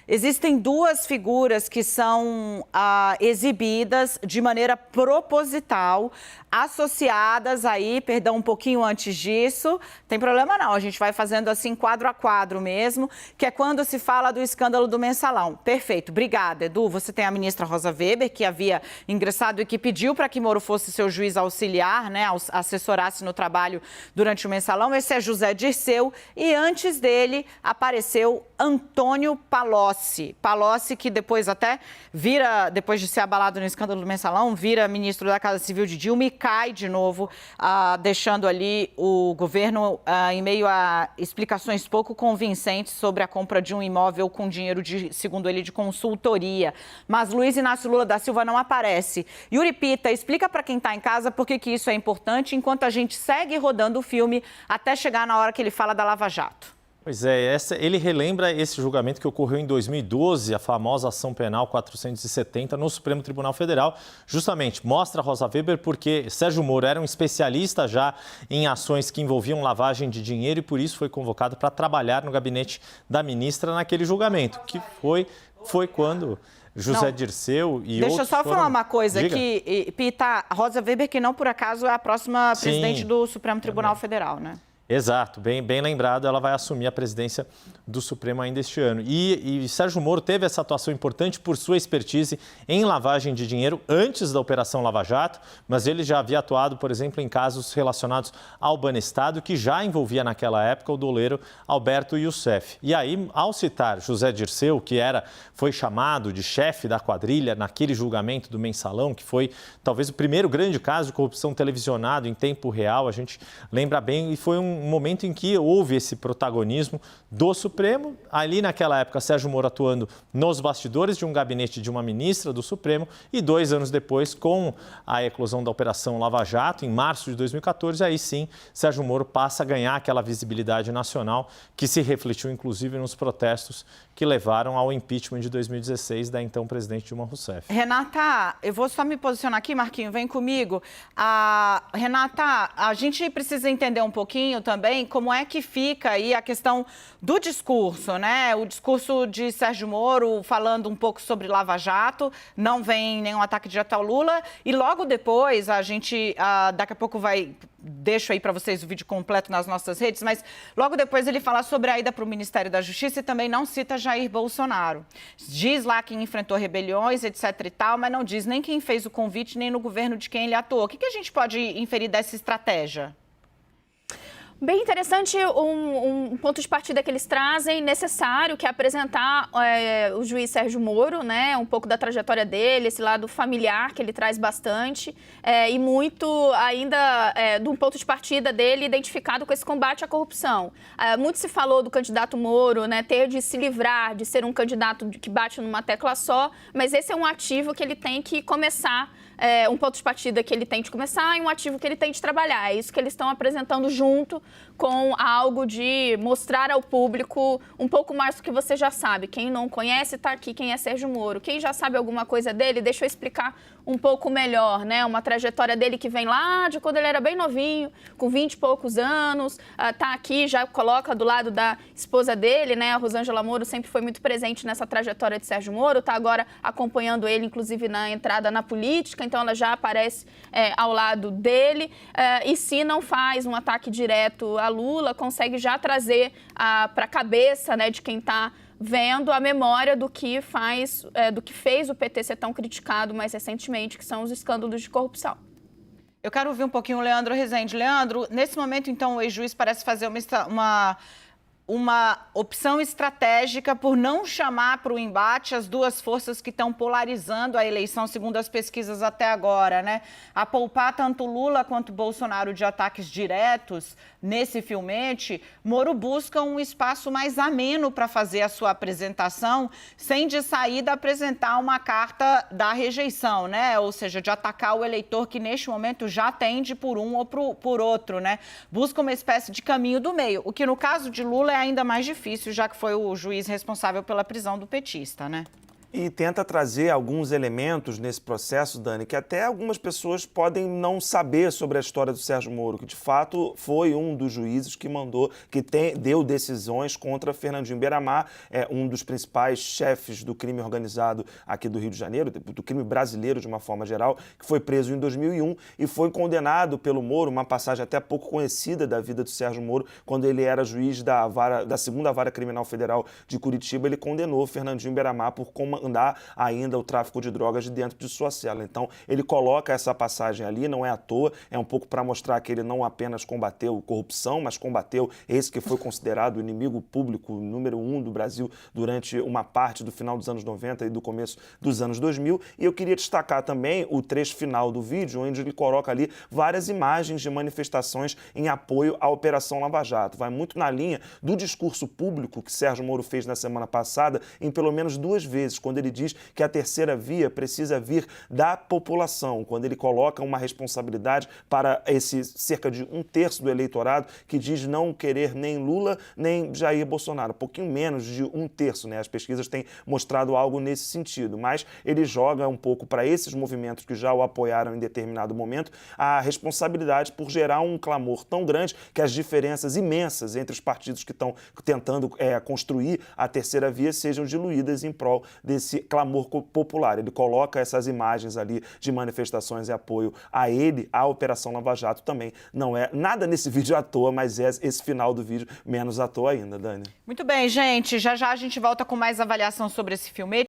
Existem duas figuras que são exibidas de maneira proposital, associadas aí, perdão, um pouquinho antes disso, tem problema não, a gente vai fazendo assim quadro a quadro mesmo, que é quando se fala do escândalo do Mensalão. Perfeito, obrigada, Edu. Você tem a ministra Rosa Weber, que havia ingressado e que pediu para que Moro fosse seu juiz auxiliar, né, assessorasse no trabalho durante o Mensalão. Esse é José Dirceu e antes dele apareceu Antônio Palocci. Palocci que depois até vira, depois de ser abalado no escândalo do Mensalão, vira ministro da Casa Civil de Dilma e cai de novo, deixando ali o governo em meio a explicações pouco convincentes sobre a compra de um imóvel com dinheiro, segundo ele, de consultoria. Mas Luiz Inácio Lula da Silva não aparece. Yuri Pita, explica para quem está em casa por que isso é importante, enquanto a gente segue rodando o filme até chegar na hora que ele fala da Lava Jato. Pois é, ele relembra esse julgamento que ocorreu em 2012, a famosa ação penal 470 no Supremo Tribunal Federal. Justamente mostra a Rosa Weber porque Sérgio Moro era um especialista já em ações que envolviam lavagem de dinheiro e por isso foi convocado para trabalhar no gabinete da ministra naquele julgamento, que foi quando José Dirceu e outros. Deixa eu só falar uma coisa aqui, Pita, Rosa Weber, que não por acaso é a próxima presidente do Supremo Tribunal Federal, né? Exato, bem lembrado, ela vai assumir a presidência do Supremo ainda este ano. E Sérgio Moro teve essa atuação importante por sua expertise em lavagem de dinheiro antes da Operação Lava Jato, mas ele já havia atuado, por exemplo, em casos relacionados ao Banestado, que já envolvia naquela época o doleiro Alberto Youssef. E aí, ao citar José Dirceu, que foi chamado de chefe da quadrilha naquele julgamento do Mensalão, que foi talvez o primeiro grande caso de corrupção televisionado em tempo real, a gente lembra bem, e foi um momento em que houve esse protagonismo do Supremo. Ali naquela época, Sérgio Moro atuando nos bastidores de um gabinete de uma ministra do Supremo e 2 anos depois, com a eclosão da Operação Lava Jato, em março de 2014, aí sim, Sérgio Moro passa a ganhar aquela visibilidade nacional que se refletiu, inclusive, nos protestos que levaram ao impeachment de 2016 da então presidente Dilma Rousseff. Renata, eu vou só me posicionar aqui, Marquinho, vem comigo. Renata, a gente precisa entender um pouquinho também como é que fica aí a questão do discurso, né? O discurso de Sérgio Moro falando um pouco sobre Lava Jato, não vem nenhum ataque direto ao Lula, e logo depois a gente, daqui a pouco deixo aí para vocês o vídeo completo nas nossas redes, mas logo depois ele fala sobre a ida para o Ministério da Justiça e também não cita Jair Bolsonaro. Diz lá quem enfrentou rebeliões, etc e tal, mas não diz nem quem fez o convite, nem no governo de quem ele atuou. O que a gente pode inferir dessa estratégia? Bem interessante um ponto de partida que eles trazem, necessário, que é apresentar o juiz Sérgio Moro, né, um pouco da trajetória dele, esse lado familiar que ele traz bastante, e muito ainda de um ponto de partida dele identificado com esse combate à corrupção. Muito se falou do candidato Moro, né, ter de se livrar de ser um candidato que bate numa tecla só, mas esse é um ativo que ele tem que começar, um ponto de partida que ele tem de começar e um ativo que ele tem de trabalhar. É isso que eles estão apresentando junto com algo de mostrar ao público um pouco mais do que você já sabe. Quem não conhece, está aqui, quem é Sérgio Moro. Quem já sabe alguma coisa dele, deixa eu explicar um pouco melhor, né? Uma trajetória dele que vem lá de quando ele era bem novinho, com 20 e poucos anos, tá aqui, já coloca do lado da esposa dele, né? A Rosângela Moro sempre foi muito presente nessa trajetória de Sérgio Moro, tá agora acompanhando ele, inclusive, na entrada na política, então ela já aparece ao lado dele, e se não faz um ataque direto a Lula, consegue já trazer para a cabeça, né, de quem está vendo a memória do que fez o PT ser tão criticado mais recentemente, que são os escândalos de corrupção. Eu quero ouvir um pouquinho o Leandro Rezende. Leandro, nesse momento, então, o ex-juiz parece fazer uma opção estratégica por não chamar para o embate as duas forças que estão polarizando a eleição, segundo as pesquisas até agora, né? A poupar tanto Lula quanto Bolsonaro de ataques diretos nesse filmete, Moro busca um espaço mais ameno para fazer a sua apresentação, sem de saída apresentar uma carta da rejeição, né? Ou seja, de atacar o eleitor que neste momento já tende por um ou por outro, né? Busca uma espécie de caminho do meio, o que no caso de Lula é ainda mais difícil, já que foi o juiz responsável pela prisão do petista, né? E tenta trazer alguns elementos nesse processo, Dani, que até algumas pessoas podem não saber sobre a história do Sérgio Moro, que de fato foi um dos juízes que deu decisões contra Fernandinho Beiramar, um dos principais chefes do crime organizado aqui do Rio de Janeiro, do crime brasileiro de uma forma geral, que foi preso em 2001 e foi condenado pelo Moro, uma passagem até pouco conhecida da vida do Sérgio Moro, quando ele era juiz da 2ª Vara Criminal Federal de Curitiba, ele condenou Fernandinho Beiramar por comandar ainda o tráfico de drogas de dentro de sua cela. Então, ele coloca essa passagem ali, não é à toa, é um pouco para mostrar que ele não apenas combateu corrupção, mas combateu esse que foi considerado o inimigo público número 1 do Brasil durante uma parte do final dos anos 90 e do começo dos anos 2000. E eu queria destacar também o trecho final do vídeo, onde ele coloca ali várias imagens de manifestações em apoio à Operação Lava Jato. Vai muito na linha do discurso público que Sérgio Moro fez na semana passada, em pelo menos 2 vezes, quando ele diz que a terceira via precisa vir da população, quando ele coloca uma responsabilidade para esse cerca de 1/3 do eleitorado que diz não querer nem Lula nem Jair Bolsonaro, um pouquinho menos de 1/3, né? As pesquisas têm mostrado algo nesse sentido, mas ele joga um pouco para esses movimentos que já o apoiaram em determinado momento a responsabilidade por gerar um clamor tão grande que as diferenças imensas entre os partidos que estão tentando construir a terceira via sejam diluídas em prol desse clamor popular. Ele coloca essas imagens ali de manifestações em apoio a ele, à Operação Lava Jato também. Não é nada nesse vídeo à toa, mas esse final do vídeo menos à toa ainda, Dani. Muito bem, gente. Já já a gente volta com mais avaliação sobre esse filme.